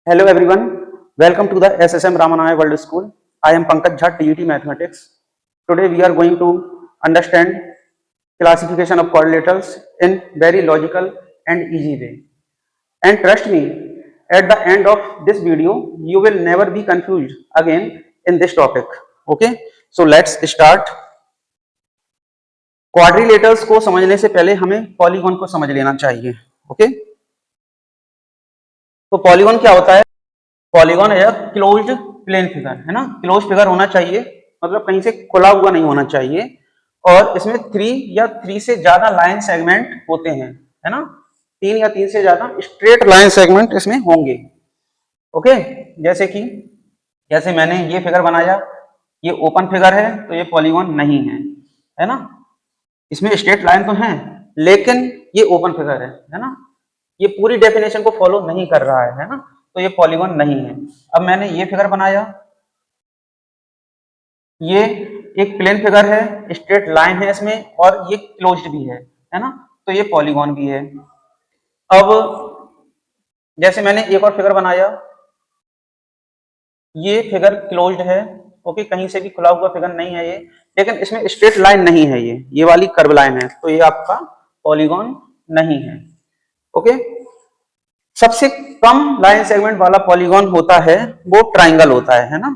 Hello everyone, welcome to the SSM Ramanaya World School. I am Pankaj Jha, TET Mathematics. Today we are going to understand classification of quadrilaterals in very logical and easy way. And trust me, at the end of this video, you will never be confused again in this topic. Okay, so let's start. Quadrilaterals को समझने से पहले हमें polygon को समझ लेना चाहिए. Okay, तो पॉलीगॉन क्या होता है? पॉलीगॉन है क्लोज्ड प्लेन फिगर, है ना. क्लोज फिगर होना चाहिए, मतलब कहीं से खुला हुआ नहीं होना चाहिए. और इसमें 3 या 3 से ज्यादा लाइन सेगमेंट होते हैं, है ना. 3 या 3 से ज्यादा स्ट्रेट लाइन सेगमेंट इसमें होंगे. ओके, जैसे मैंने ये फिगर बनाया, ये ओपन फिगर है तो ये पॉलीगॉन नहीं है ना. इसमें स्ट्रेट लाइन तो है लेकिन ये ओपन फिगर है ना. ये पूरी डेफिनेशन को फॉलो नहीं कर रहा है ना, तो ये पॉलीगॉन नहीं है. अब मैंने ये फिगर बनाया, ये एक प्लेन फिगर है, स्ट्रेट लाइन है इसमें और ये क्लोज्ड भी है ना, तो ये पॉलीगॉन भी है. अब जैसे मैंने एक और फिगर बनाया, ये फिगर क्लोज्ड है. ओके, कहीं से भी खुला हुआ फिगर नहीं है ये, लेकिन इसमें स्ट्रेट लाइन नहीं है, ये वाली कर्व लाइन है, तो ये आपका पॉलीगॉन नहीं है. ओके, सबसे कम लाइन सेगमेंट वाला पॉलीगॉन होता है वो ट्राइंगल होता है ना.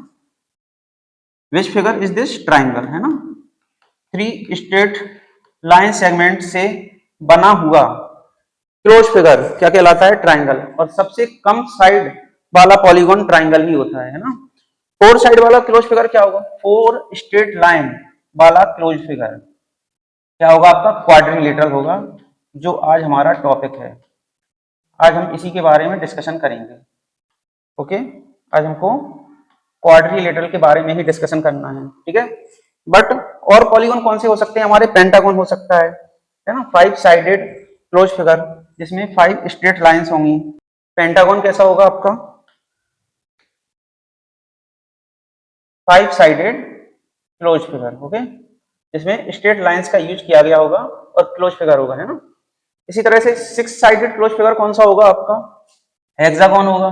Which figure is this? Triangle, है ना. 3 स्ट्रेट लाइन सेगमेंट से बना हुआ क्लोज फिगर क्या कहलाता है? ट्राइंगल. और सबसे कम साइड वाला पॉलीगॉन ट्राइंगल ही होता है ना. 4 साइड वाला क्लोज फिगर क्या होगा? 4 स्ट्रेट लाइन वाला क्लोज फिगर क्या होगा आपका? क्वाड्रिलेटरल होगा, जो आज हमारा टॉपिक है. आज हम इसी के बारे में डिस्कशन करेंगे. ओके, आज हमको क्वाड्रिलेटरल के बारे में ही डिस्कशन करना है, ठीक है. बट और पॉलीगॉन कौन से हो सकते हैं हमारे? पेंटागन हो सकता है ना. 5 साइडेड क्लोज फिगर जिसमें 5 स्ट्रेट लाइंस होंगी. पेंटागन कैसा होगा आपका? 5 साइडेड क्लोज फिगर, ओके, जिसमें स्ट्रेट लाइंस का यूज किया गया होगा और क्लोज फिगर होगा, है ना. इसी तरह से 6 साइडेड क्लोज फिगर कौन सा होगा आपका? हेक्सागन होगा,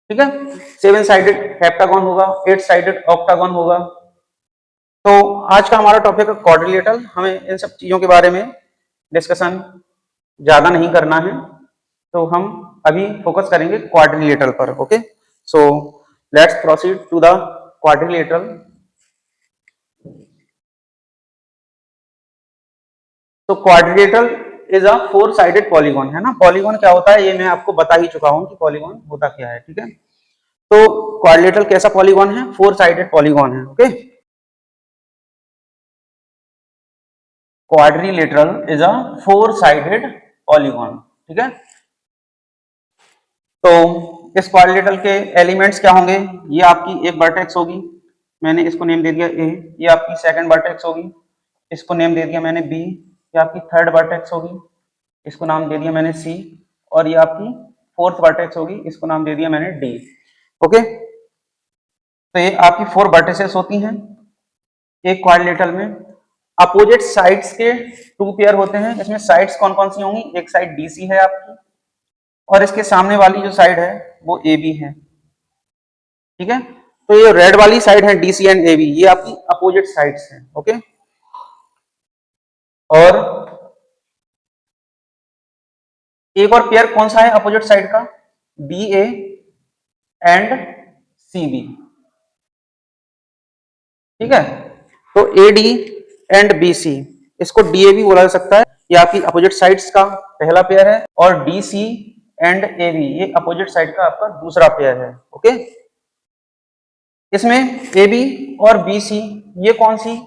ठीक है. 7 साइडेड हेप्टागन होगा, 8 साइडेड ऑक्टागन होगा. तो आज का हमारा टॉपिक है क्वाड्रिलेटरल. हमें इन सब चीजों के बारे में डिस्कशन ज्यादा नहीं करना है, तो हम अभी फोकस करेंगे क्वाड्रिलेटरल पर. Okay, so let's proceed to the quadrilateral. तो quadrilateral is a 4 sided polygon, है ना. पॉलीगॉन क्या होता है ये मैं आपको बता ही चुका हूं कि पॉलीगॉन होता क्या है, ठीक है. तो क्वाड्रिलेटरल कैसा पॉलीगॉन है? 4 साइडेड पॉलीगॉन है. Okay, quadrilateral is a 4 sided polygon, ठीक है. तो इस क्वाड्रिलेटरल के एलिमेंट्स क्या होंगे? ये आपकी एक वर्टेक्स होगी, मैंने इसको नेम दे दिया ए. ये आपकी सेकंड वर्टेक्स होगी, इसको नेम दे दिया मैंने बी. ये आपकी थर्ड वर्टेक्स होगी, इसको नाम दे दिया मैंने सी. और ये आपकी फोर्थ वर्टेक्स होगी, इसको नाम दे दिया मैंने डी. ओके, तो ये आपकी 4 वर्टिसेस होती हैं एक क्वाड्रिलेटरल में. अपोजिट साइड्स के 2 पेयर होते हैं. इसमें साइड्स कौन कौन सी होंगी? एक साइड डीसी है आपकी और इसके सामने वाली जो साइड है वो ए बी है, ठीक है. तो ये रेड वाली साइड है डीसी एंड ए बी, ये आपकी अपोजिट साइड्स हैं. ओके, और एक और पेयर कौन सा है अपोजिट साइड का? B A and C B, ठीक है. तो A D and B C, इसको डी ए भी बोला जा सकता है. ये आपकी अपोजिट साइड्स का पहला पेयर है. और D C and A B ये अपोजिट साइड का आपका दूसरा पेयर है. ओके, इसमें ए बी और बी सी ये कौन सी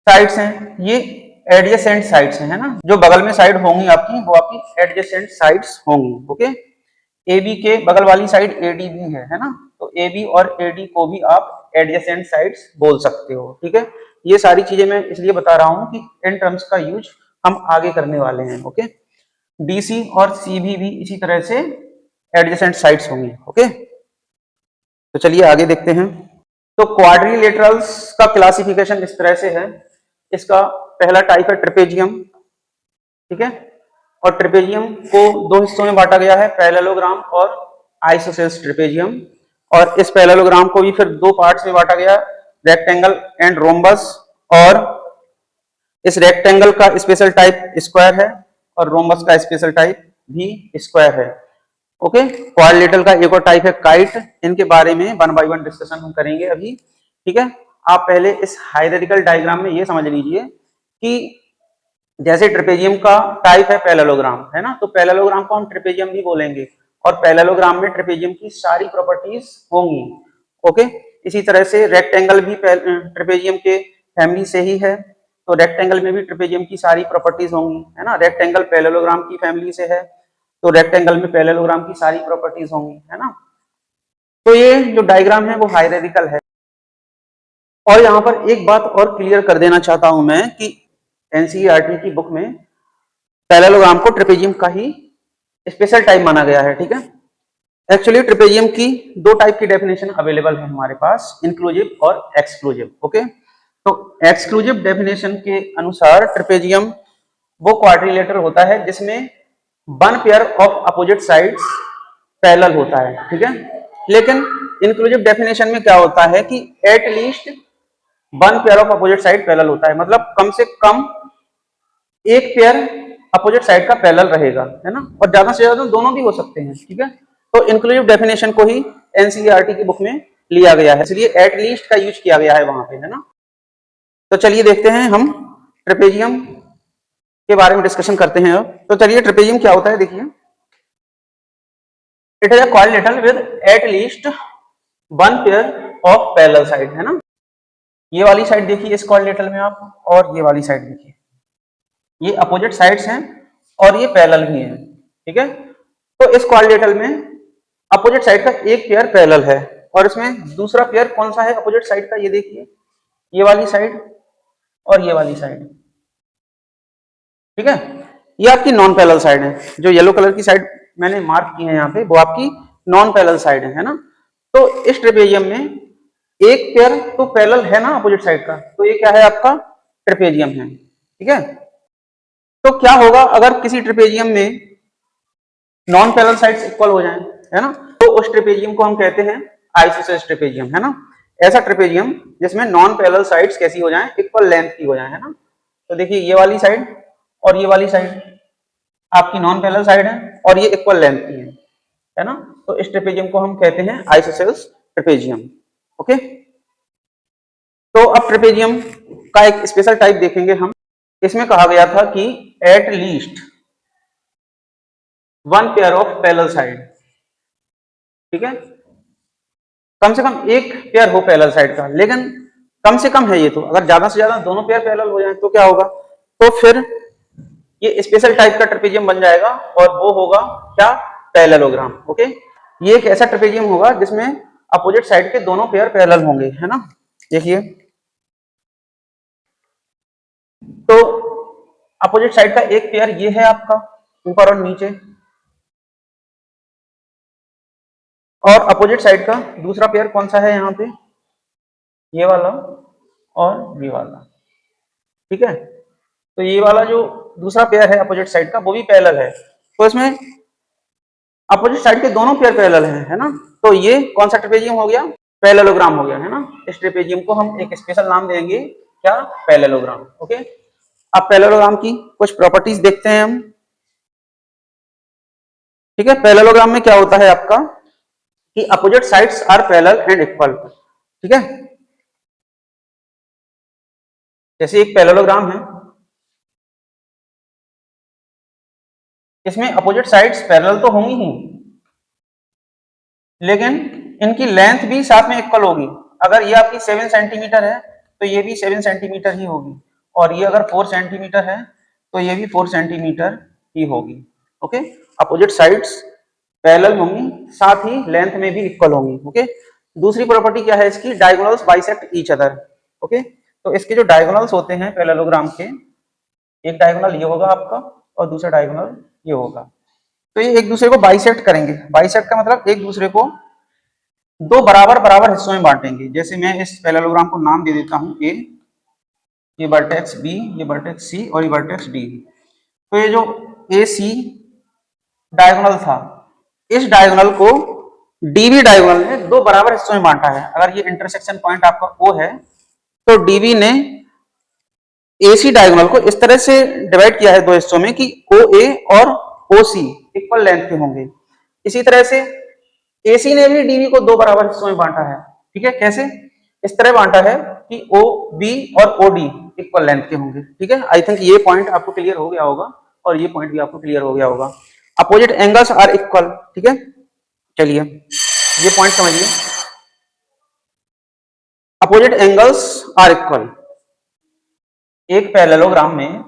साइड्स हैं? ये एडजेसेंट साइड्स हैं, है ना. जो बगल में साइड होंगी आपकी वो आपकी एडजेसेंट साइड्स होंगी. ओके, ए बी के बगल वाली साइड ए डी भी है ना. तो ए बी और ए डी को भी आप एडजेसेंट साइड्स बोल सकते हो, ठीक है. ये सारी चीजें मैं इसलिए बता रहा हूं कि इन टर्म्स का यूज हम आगे करने वाले हैं. ओके, डीसी और सीबी भी इसी तरह से एडजेसेंट साइड्स होंगी. ओके, तो चलिए आगे देखते हैं. तो क्वाड्रिलेटरल्स का क्लासिफिकेशन इस तरह से है. इसका पहला टाइप है ट्रेपेजियम, ठीक है. और ट्रेपेजियम को दो हिस्सों में बांटा गया है, पैरेललोग्राम और आइसोसेल्स ट्रेपेजियम। और इस पैरेललोग्राम को भी फिर दो पार्ट्स में बांटा गया, रेक्टेंगल एंड रोम्बस। और इस रेक्टेंगल का स्पेशल टाइप स्क्वायर है और रोम्बस का स्पेशल टाइप भी स्क्वायर है। ओके, क्वाड्रिलेटरल का एक और टाइप है काइट। इनके बारे में वन बाय वन डिस्कशन हम करेंगे अभी। ठीक है, आप पहले इस हायरार्किकल डायग्राम में ये समझ लीजिए कि जैसे ट्रेपेजियम का टाइप है पैरेललोग्राम, है ना, तो पैरेललोग्राम को हम ट्रेपेजियम भी बोलेंगे और पैरेललोग्राम में ट्रेपेजियम की सारी प्रॉपर्टीज होंगी। ओके, इसी तरह से रेक्टेंगल भी ट्रेपेजियम के फैमिली से ही है, तो रेक्टेंगल में भी ट्रेपेजियम की सारी प्रॉपर्टीज होंगी, है ना। रेक्टेंगल पैरेललोग्राम की फैमिली से है, तो रेक्टेंगल में पैरेललोग्राम की सारी प्रॉपर्टीज होंगी, है ना। तो ये जो डायग्राम है वो हायरार्किकल है। और यहाँ पर एक बात और क्लियर कर देना चाहता हूं मैं कि एनसीईआरटी की बुक में पैरेललोग्राम को ट्रेपेजियम का ही स्पेशल टाइप माना गया है। ठीक है, एक्चुअली ट्रेपेजियम की दो टाइप की डेफिनेशन अवेलेबल है हमारे पास, इंक्लूसिव और एक्सक्लूसिव। ओके, तो एक्सक्लूसिव डेफिनेशन के अनुसार ट्रेपेजियम वो क्वाड्रिलेटरल होता है जिसमें one pair of opposite sides parallel होता है। ठीक है, लेकिन इंक्लूसिव डेफिनेशन में क्या होता है कि at least one pair of opposite side parallel होता है, मतलब कम से कम एक पेयर अपोजिट साइड का पैरेलल रहेगा, है ना, और ज्यादा से ज्यादा दोनों भी हो सकते हैं। ठीक है, तो इंक्लूसिव डेफिनेशन को ही एनसीईआरटी की बुक में लिया गया है, इसलिए एट लीस्ट का यूज किया गया है वहां पे, है ना। तो चलिए देखते हैं हम ट्रेपेजियम के बारे में डिस्कशन करते हैं अब। तो चलिए ट्रेपेजियम क्या होता है देखिए, it is a quadrilateral with at least one pair of parallel side, है ना। ये वाली साइड देखिए इस क्वाड्रिलेटरल में आप, और ये वाली साइड देखिए, ये अपोजिट साइड्स हैं और ये पैरेलल भी हैं। ठीक है, तो इस क्वाड्रिलेटरल में अपोजिट साइड का एक पेयर पैरेलल है और इसमें दूसरा पेयर कौन सा है अपोजिट साइड का, ये देखिए, ये वाली साइड और ये वाली साइड। ठीक है, ये आपकी नॉन पैरेलल साइड है, जो येलो कलर की साइड मैंने मार्क की है यहाँ पे वो आपकी नॉन पैरेलल साइड है ना। तो इस ट्रेपेजियम में एक पेयर तो पैरेलल है ना अपोजिट साइड का, तो ये क्या है आपका ट्रेपेजियम है। ठीक है, तो क्या होगा अगर किसी ट्रेपेजियम में नॉन पैरेलल साइड्स इक्वल हो जाएं, है ना, तो उस ट्रेपेजियम को हम कहते हैं आइसोसेलेस ट्रेपेजियम, है ना। ऐसा ट्रेपेजियम जिसमें नॉन पैरेलल साइड्स कैसी हो जाएं, इक्वल लेंथ की हो जाएं, है ना। तो देखिए ये वाली साइड और ये वाली साइड आपकी नॉन पैरेलल साइड है और ये इक्वल लेंथ की है ना। तो इस ट्रेपेजियम को हम कहते हैं आइसोसेलेस ट्रेपेजियम। ओके, तो अब ट्रेपेजियम का एक स्पेशल टाइप देखेंगे हम। इसमें कहा गया था कि at least one pair of parallel side, ठीक है, कम से कम एक पेयर हो पैरेलल साइड का, लेकिन कम से कम है ये, तो अगर ज्यादा से ज्यादा दोनों पेयर पैरेलल हो जाए तो क्या होगा, तो फिर ये स्पेशल टाइप का ट्रेपेजियम बन जाएगा और वो होगा क्या, पैरेललोग्राम। ओके, ये एक ऐसा ट्रेपेजियम होगा जिसमें अपोजिट साइड के दोनों पेयर पैरेलल होंगे, है ना। देखिए, तो अपोजिट साइड का एक पेयर ये है आपका ऊपर और नीचे, और अपोजिट साइड का दूसरा पेयर कौन सा है यहाँ पे, ये वाला और ये वाला। ठीक है, तो ये वाला जो दूसरा पेयर है अपोजिट साइड का वो भी पैरेलल है, तो इसमें अपोजिट साइड के दोनों पेयर पैरेलल हैं, है ना। तो ये कौन सा ट्रेपेजियम हो गया, पैरेललोग्राम हो गया, है ना। इस ट्रेपेजियम को हम एक स्पेशल नाम देंगे क्या, पैरेललोग्राम। ओके, अब पैरेललोग्राम की कुछ प्रॉपर्टीज देखते हैं हम। ठीक है, पैरेललोग्राम में क्या होता है आपका कि opposite sides are parallel and equal. ठीक है, जैसे एक पैरेललोग्राम है, इसमें अपोजिट साइड्स पैरेलल तो होंगी ही, लेकिन इनकी लेंथ भी साथ में इक्वल होगी। अगर ये आपकी 7 सेंटीमीटर है तो ये भी 7 सेंटीमीटर ही होगी, और ये अगर 4 सेंटीमीटर है तो ये भी 4 सेंटीमीटर ही होगी। ओके, अपोजिट साइड्स पैरेलल होंगी, साथ ही लेंथ में भी इक्वल होंगी। ओके, दूसरी प्रॉपर्टी क्या है इसकी, diagonals bisect each other. Okay, तो इसके जो डायगोनल्स होते हैं पैरेललोग्राम के, एक डायगोनल ये होगा आपका और दूसरा डायगोनल ये होगा, तो ये एक दूसरे को बाइसेक्ट करेंगे। बाइसेक्ट का मतलब एक दूसरे को दो बराबर बराबर हिस्सों में बांटेंगे। जैसे मैं इस पैरेललोग्राम को नाम दे देता हूं ए, ये वर्टेक्स बी, ये वर्टेक्स सी और ये वर्टेक्स डी। तो ये जो ए सी डायगोनल था, इस डायगोनल को डीबी डायगोनल ने दो बराबर हिस्सों में बांटा है। अगर ये इंटरसेक्शन पॉइंट आपका ओ है तो डीबी ने एसी डायगोनल को इस तरह से डिवाइड किया है दो हिस्सों में कि ओ ए और ओ सी इक्वल लेंथ के होंगे। इसी तरह से एसी ने भी डीबी को दो बराबर हिस्सों में बांटा है। ठीक है, कैसे? इस तरह बांटा है कि ओ बी और ओ डी इक्वल लेंथ के होंगे। ठीक है, आई थिंक ये पॉइंट आपको क्लियर हो गया होगा और ये पॉइंट भी आपको क्लियर हो गया होगा। Opposite angles are equal. ठीक है, चलिए ये पॉइंट समझिए। Opposite angles are equal. एक पैरेललोग्राम में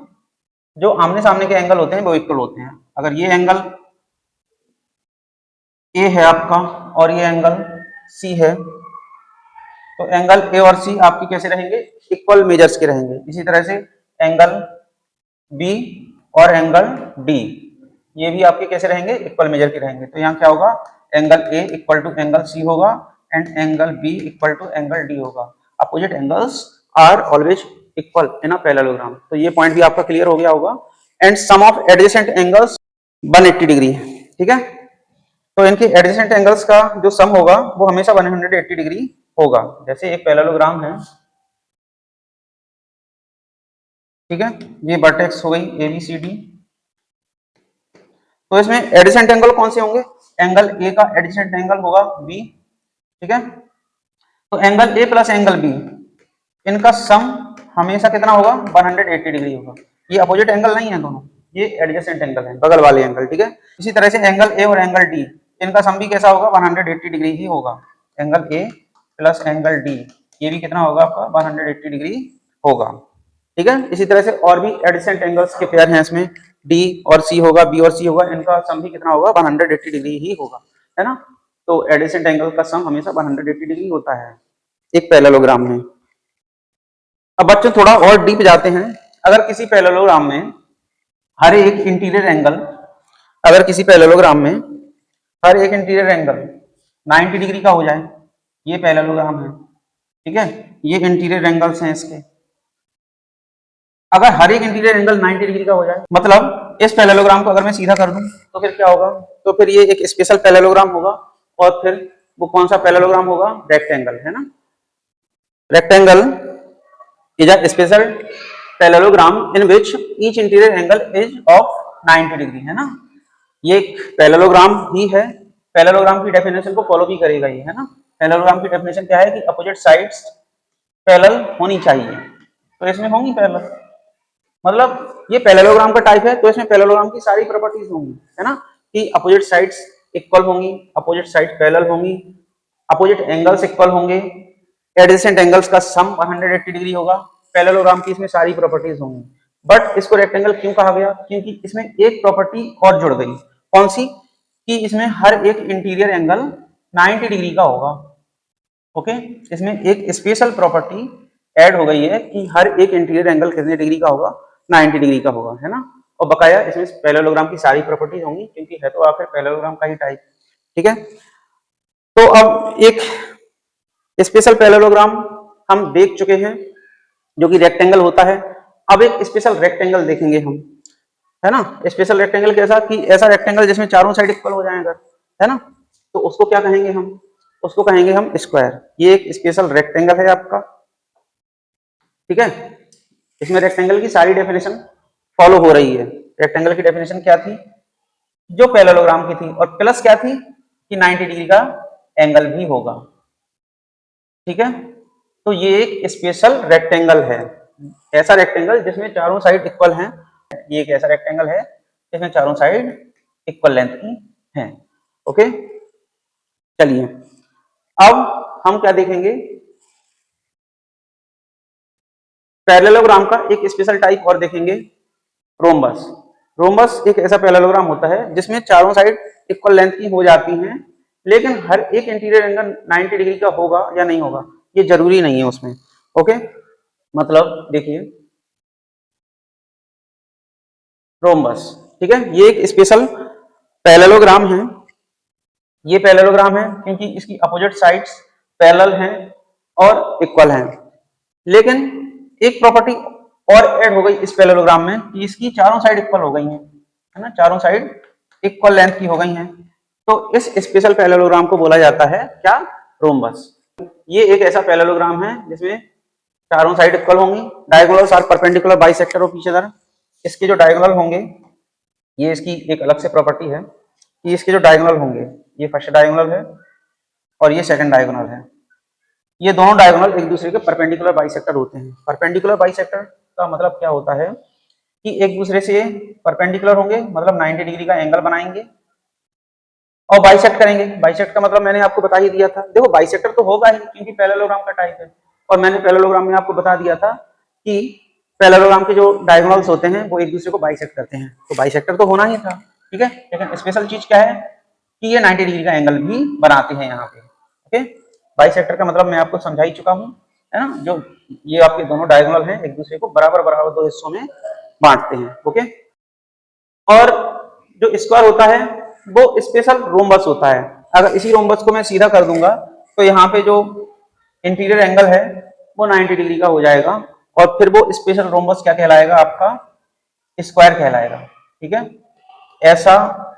जो आमने सामने के एंगल होते हैं वो इक्वल होते हैं। अगर ये एंगल ए है आपका और ये एंगल सी है तो एंगल ए और सी आपके कैसे रहेंगे? इक्वल मेजर्स के रहेंगे। इसी तरह से एंगल बी और एंगल डी ये भी आपके कैसे रहेंगे? इक्वल मेजर के रहेंगे। तो यहाँ क्या होगा? Angle A equal to angle C होगा and angle B equal to angle D होगा। Opposite angles are always equal in a parallelogram. तो ये पॉइंट भी आपका क्लियर हो गया होगा। And sum of adjacent angles 180 degree. ठीक है, तो इनके एडजेसेंट एंगल्स का जो सम होगा वो हमेशा 180 डिग्री होगा। जैसे एक पैरेललोग्राम है, ठीक है, ये वर्टेक्स हो गई ए बी सी डी, तो इसमें एडजेसेंट एंगल कौन से होंगे? एंगल ए का एडजेसेंट एंगल होगा बी। ठीक है, तो angle A plus angle B इनका सम हमेशा कितना होगा? 180 डिग्री होगा। ये अपोजिट एंगल नहीं है दोनों, ये एडजेसेंट एंगल है, बगल वाले एंगल। ठीक है, इसी तरह से एंगल ए और एंगल डी इनका सम भी कैसा होगा? 180 डिग्री ही होगा। Angle A plus angle D ये भी कितना होगा आपका? 180 डिग्री होगा। ठीक है, इसी तरह से और भी एडजेसेंट एंगल्स के पेयर हैं इसमें, डी और सी होगा, बी और सी होगा, इनका सम भी कितना होगा? 180 डिग्री ही होगा, है ना। तो एडजेसेंट एंगल का सम हमेशा 180 डिग्री होता है एक पैरेललोग्राम में। अब बच्चों थोड़ा और डीप जाते हैं। अगर किसी पैरेललोग्राम में हर एक इंटीरियर एंगल अगर किसी पैरेललोग्राम में हर एक इंटीरियर एंगल 90 डिग्री का हो जाए, ये पैरेललोग्राम है, ठीक है, ये इंटीरियर एंगल्स हैं इसके। अगर हर एक इंटीरियर एंगल 90 डिग्री का हो जाए, मतलब इस पैरेललोग्राम को अगर मैं सीधा कर दूं तो फिर क्या होगा? तो फिर ये एक स्पेशल पैरेललोग्राम होगा। और फिर वो कौन सा पैरेललोग्राम होगा? रेक्टेंगल, है ना। Rectangle is a special parallelogram in which each interior angle is of 90 degree, है ना। ये एक पैरेललोग्राम ही है। पैरेललोग्राम की डेफिनेशन को फॉलो भी करेगा ये, है ना। पैरेललोग्राम की डेफिनेशन क्या है कि अपोजिट साइड्स पैरेलल होनी चाहिए, तो इसमें होंगी पैरेलल। मतलब ये पैरेललोग्राम का टाइप है तो इसमें पैरेललोग्राम की सारी प्रॉपर्टीज होंगी, है ना, कि अपोजिट साइड्स इक्वल होंगी, अपोजिट साइड पैरेलल होंगी, अपोजिट एंगल्स इक्वल होंगे, एडजेसेंट एंगल्स का सम 180 डिग्री होगा। पैरेललोग्राम की इसमें सारी प्रॉपर्टीज होंगी। बट इसको रेक्टेंगल क्यों कहा गया? क्योंकि इसमें एक प्रॉपर्टी और जुड़ गई। कौन सी? कि इसमें हर एक इंटीरियर एंगल 90 डिग्री का होगा। ओके, इसमें एक स्पेशल प्रॉपर्टी ऐड हो गई है कि हर एक इंटीरियर एंगल कितने डिग्री का होगा? 90 डिग्री का होगा, है ना। और बकाया इसमें पैरेललोग्राम की सारी प्रॉपर्टीज होंगी क्योंकि है तो आखिर पैरेललोग्राम का ही टाइप। ठीक है, तो अब एक स्पेशल पैरेललोग्राम हम देख चुके हैं जो कि रेक्टेंगल होता है। अब एक स्पेशल रेक्टेंगल देखेंगे हम, है ना। स्पेशल रेक्टेंगल कैसा? कि ऐसा रेक्टेंगल जिसमें चारों साइड इक्वल हो जाए अगर, है ना, तो उसको क्या कहेंगे हम? उसको कहेंगे हम स्क्वायर। ये एक स्पेशल रेक्टेंगल है आपका, ठीक है। इसमें रेक्टेंगल की सारी डेफिनेशन फॉलो हो रही है। रेक्टेंगल की डेफिनेशन क्या थी? जो पैरेललोग्राम की थी, और प्लस क्या थी? कि 90 डिग्री का एंगल भी होगा। ठीक है, तो ये एक स्पेशल रेक्टेंगल है, ऐसा रेक्टेंगल जिसमें चारों साइड इक्वल हैं। ये एक ऐसा रेक्टेंगल है जिसमें चारों साइड इक्वल लेंथ की हैं। ओके, चलिए अब हम क्या देखेंगे? पैरेललोग्राम का एक स्पेशल टाइप और देखेंगे, रोम्बस। रोम्बस एक ऐसा पैरेललोग्राम होता है जिसमें चारों साइड इक्वल लेंथ की हो जाती हैं, लेकिन हर एक इंटीरियर एंगल 90 डिग्री का होगा या नहीं होगा ये जरूरी नहीं है उसमें। ओके, मतलब देखिए रोम्बस, ठीक है, ये एक स्पेशल पैरेललोग्राम है। ये पैरेललोग्राम है क्योंकि इसकी अपोजिट साइड्स पैरेलल हैं और इक्वल हैं। लेकिन एक प्रॉपर्टी और ऐड हो गई इस पैरेललोग्राम में कि इसकी चारों साइड इक्वल हो गई हैं। है ना, चारों साइड इक्वल लेंथ की हो गई हैं। तो इस स्पेशल पैरेललोग्राम को बोला जाता है क्या, रोम्बस। ये एक ऐसा पैरेललोग्राम है जिसमें चारों साइड इक्वल होंगी, diagonals are perpendicular bisector of each other. इसके जो डायगोनल होंगे, ये इसकी एक अलग से प्रॉपर्टी है कि इसके जो डायगोनल होंगे, ये फर्स्ट डायगोनल है और ये सेकंड डायगोनल है, ये दोनों डायगोनल एक दूसरे के परपेंडिकुलर बाइसेक्टर होते हैं। परपेंडिकुलर बाइसेक्टर का मतलब क्या होता है कि एक दूसरे से परपेंडिकुलर होंगे, मतलब 90 डिग्री का एंगल बनाएंगे और बाइसेक्ट करेंगे। बाइसेक्ट का मतलब मैंने आपको बता ही दिया था, देखो बाइसेक्टर तो होगा ही क्योंकि पैरेललोग्राम का टाइप है। और मैंने पैरेललोग्राम में आपको बता दिया था कि पैरेललोग्राम के जो डायगोनल्स होते हैं वो एक दूसरे को बाइसेक्ट करते हैं, तो बाइसेक्टर तो होना ही था, ठीक है। लेकिन स्पेशल चीज क्या है कि ये 90 डिग्री का एंगल भी बनाते हैं यहाँ पे, ओके। बाइसेक्टर का मतलब मैं आपको समझा ही चुका हूँ, है ना, जो ये आपके दोनों डायगोनल हैं एक दूसरे को बराबर बराबर दो हिस्सों में बांटते हैं, ओके। और जो स्क्वायर होता है वो स्पेशल रोम्बस होता है। अगर इसी रोम्बस को मैं सीधा कर दूंगा तो यहाँ पे जो इंटीरियर एंगल है वो 90 डिग्री का हो जाएगा और फिर वो स्पेशल रोम्बस क्या कहलाएगा, आपका स्क्वायर कहलाएगा, ठीक है। ऐसा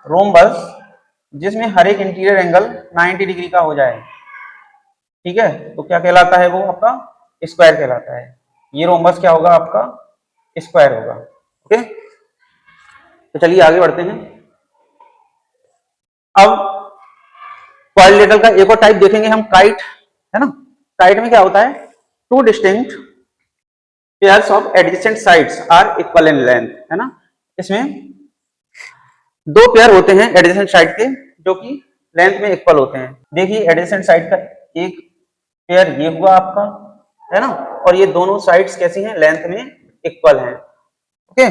रोम्बस जिसमें हर एक इंटीरियर एंगल 90 डिग्री का हो जाए, ठीक है, तो क्या कहलाता है, वो आपका स्क्वायर कहलाता है। ये रोम्बस क्या होगा, आपका स्क्वायर होगा, ओके। तो चलिए आगे बढ़ते हैं। अब क्वाड्रिलेटरल का एक और टाइप देखेंगे हम, काइट, है ना। काइट में क्या होता है, two distinct pairs of adjacent sides are equal in length, है ना। इसमें दो पेयर होते हैं एडजेसेंट साइड के जो कि लेंथ में इक्वल होते हैं। देखिए एडजेसेंट साइड का एक पेयर ये हुआ आपका, है ना, और ये दोनों साइड्स कैसी हैं, लेंथ में इक्वल हैं, ओके।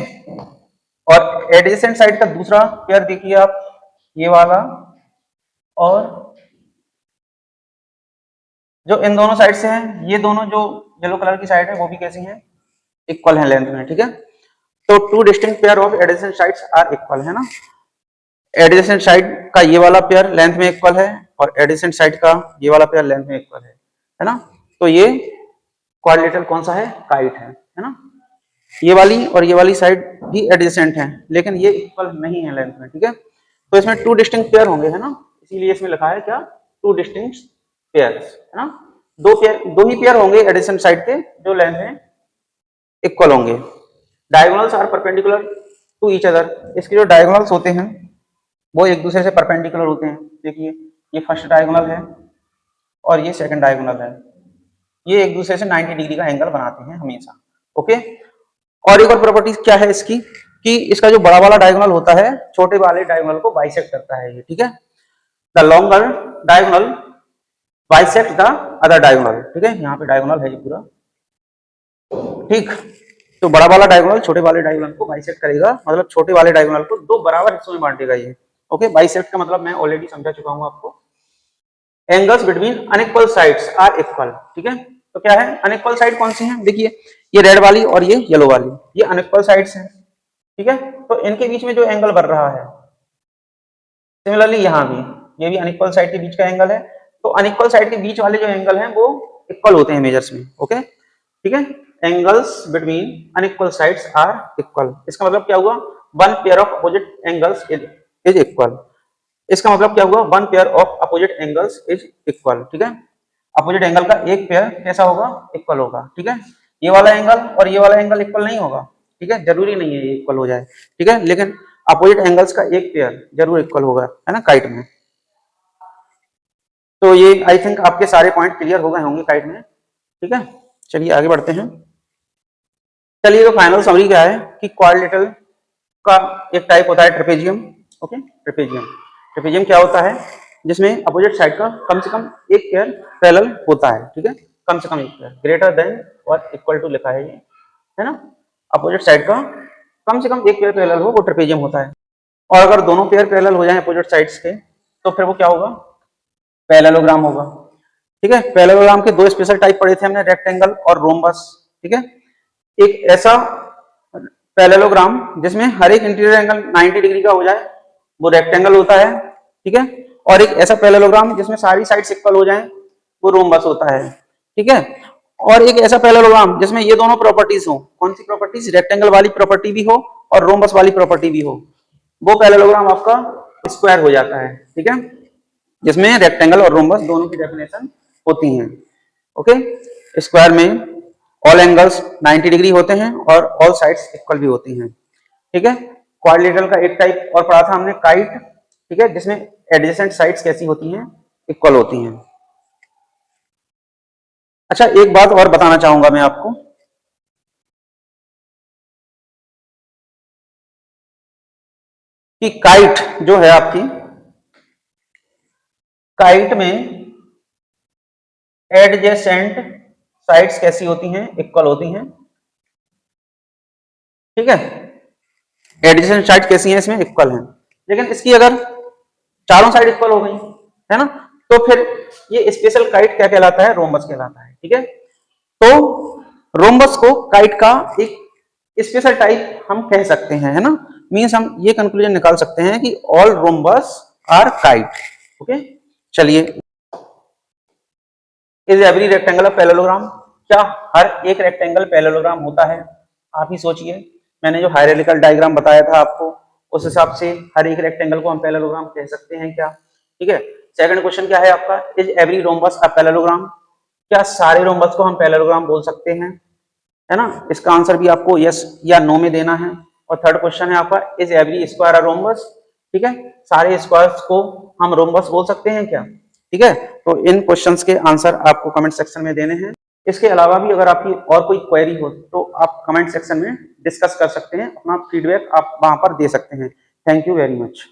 और एडजेसेंट साइड का दूसरा पेयर देखिए आप, ये वाला, और जो इन दोनों साइड से हैं, ये दोनों जो येलो कलर की साइड है वो भी कैसी हैं, इक्वल है लेंथ में, ठीक है। तो two distinct pair of adjacent sides are equal, है ना। एडजेसेंट साइड का ये वाला पेयर लेंथ में इक्वल है और एडजेसेंट साइड का ये वाला पेयर लेंथ में इक्वल है ना। तो ये क्वाड्रिलेटरल कौन सा है, काइट है ना। ये वाली और ये वाली साइड भी एडजेसेंट है लेकिन ये इक्वल नहीं है लेंथ में, ठीक है। तो इसमें टू डिस्टिंक्ट पेयर होंगे, है ना, इसीलिए इसमें लिखा है क्या, टू डिस्टिंक्ट पेयर्स, है ना। दो ही पेयर होंगे एडजेसेंट साइड के जो लेंथ में इक्वल होंगे। Diagonals are perpendicular to each other. इसके जो डायगोनल्स होते हैं वो एक दूसरे से परपेंडिकुलर होते हैं। देखिए ये फर्स्ट डायगोनल है और ये सेकंड डायगोनल है, ये एक दूसरे से 90 डिग्री का एंगल बनाते हैं हमेशा, ओके। और एक और प्रॉपर्टी क्या है इसकी कि इसका जो बड़ा वाला डायगोनल होता है छोटे वाले डायगोनल को बाइसेक्ट करता है ये, ठीक है। The longer diagonal bisect the other diagonal, ठीक है, यहाँ पे डायगोनल है ये पूरा, ठीक। तो बड़ा वाला डायगोनल छोटे वाले डायगोनल को बाइसेक्ट करेगा, मतलब छोटे वाले डायगोनल को दो बराबर हिस्सों में बांटेगा ये, ओके। बाइसेक्ट का मतलब मैं ऑलरेडी समझा चुका हूँ आपको। Angles between unequal sides are equal, ठीक है। तो क्या है, अनइक्वल साइड कौन सी है, देखिए ये रेड वाली और ये येलो वाली, ये अनइक्वल साइड्स हैं, ठीक है। तो इनके बीच में जो एंगल बन रहा है, सिमिलरली यहाँ भी ये भी अनइक्वल साइड के बीच का एंगल है, तो अनइक्वल साइड के बीच वाले जो एंगल हैं वो इक्वल होते हैं मेजर्स में, ओके, ठीक है। Angles between unequal sides are equal, इसका मतलब क्या हुआ, one pair of opposite angles is equal. इसका मतलब क्या हुआ, one pair of opposite angles is equal, ठीक है। अपोजिट एंगल का एक पेयर कैसा होगा, इक्वल होगा, ठीक है। ये वाला एंगल और ये वाला एंगल इक्वल नहीं होगा, ठीक है, जरूरी नहीं है ये इक्वल हो जाए, ठीक है, लेकिन अपोजिट एंगल्स का एक पेयर जरूर इक्वल होगा, है ना, काइट में। तो ये आई थिंक आपके सारे पॉइंट क्लियर हो गए होंगे काइट में, ठीक है। चलिए आगे बढ़ते हैं। चलिए तो फाइनल समरी क्या है कि क्वाड्रिलेटरल का एक टाइप होता है ट्रेपेजियम, ओके। ट्रेपेजियम, ट्रेपेजियम क्या होता है, जिसमें अपोजिट साइड का कम से कम एक पेयर पैरेलल होता है, ठीक है, कम से कम एक पेयर, ग्रेटर देन और इक्वल टू लिखा है ये, है ना। अपोजिट साइड का कम से कम एक पेयर पैरेलल हो वो ट्रेपेजियम होता है। और अगर दोनों पेयर पैरेलल हो जाए अपोजिट साइड्स के तो फिर वो क्या होगा, पैरेललोग्राम होगा, ठीक है। पैरेललोग्राम के दो स्पेशल टाइप पढ़े थे हमने, रेक्टेंगल और रोम्बस, ठीक है। एक ऐसा पैरेललोग्राम जिसमें हर एक इंटीरियर एंगल 90 डिग्री का हो जाए वो रेक्टेंगल होता है, ठीक है। और एक ऐसा पैरेललोग्राम जिसमें सारी साइड्स इक्वल हो जाएं वो रोम्बस होता है, ठीक है। और एक ऐसा पैरेललोग्राम जिसमें ये दोनों प्रॉपर्टीज हो, कौन सी प्रॉपर्टीज, रेक्टेंगल वाली प्रॉपर्टी भी हो और रोम्बस वाली प्रॉपर्टी भी हो, वो पैरेललोग्राम आपका स्क्वायर हो जाता है, ठीक है, जिसमें रेक्टेंगल और रोम्बस दोनों की डेफिनेशन होती हैं। ओके, स्क्वायर में ऑल एंगल्स 90 डिग्री होते हैं और ऑल साइड्स इक्वल भी होती हैं, ठीक है। क्वाड्रिलेटरल का एक टाइप और पढ़ा था हमने, काइट, ठीक है, जिसमें एडजेसेंट साइड्स कैसी होती हैं, इक्वल होती हैं। अच्छा, एक बात और बताना चाहूंगा मैं आपको कि काइट जो है आपकी, काइट में एडजेसेंट साइड्स कैसी होती हैं, इक्वल होती हैं, ठीक है। एडजेसेंट साइड कैसी हैं इसमें, इक्वल हैं। लेकिन इसकी अगर चारों साइड इक्वल हो गई है ना, तो फिर ये स्पेशल काइट क्या कहलाता है, रोम्बस कहलाता है, ठीक है। तो रोम्बस को काइट का एक स्पेशल टाइप हम कह सकते हैं, है ना। मींस हम ये कंक्लूजन निकाल सकते हैं कि all rhombus are kite. Okay, चलिए, is every rectangle of parallelogram, क्या हर एक रेक्टेंगल पैरेललोग्राम होता है? आप ही सोचिए, मैंने जो हायरार्किकल डायग्राम बताया था आपको, उस हिसाब से हर एक रेक्टेंगल को हम पैरेललोग्राम कह सकते हैं क्या? ठीक है। सेकंड क्वेश्चन क्या है आपका, is every rhombus a parallelogram, क्या सारे रोम्बस को हम पैरेललोग्राम बोल सकते हैं, है ना। इसका आंसर भी आपको यस या नो में देना है। और थर्ड क्वेश्चन है आपका, is every square a rhombus, ठीक है, सारे स्क्वायर्स को हम रोम्बस बोल सकते हैं क्या? ठीक है, तो इन क्वेश्चंस के आंसर आपको कमेंट सेक्शन में देने हैं। इसके अलावा भी अगर आपकी और कोई क्वेरी हो तो आप कमेंट सेक्शन में डिस्कस कर सकते हैं, अपना फीडबैक आप वहां पर दे सकते हैं। Thank you very much.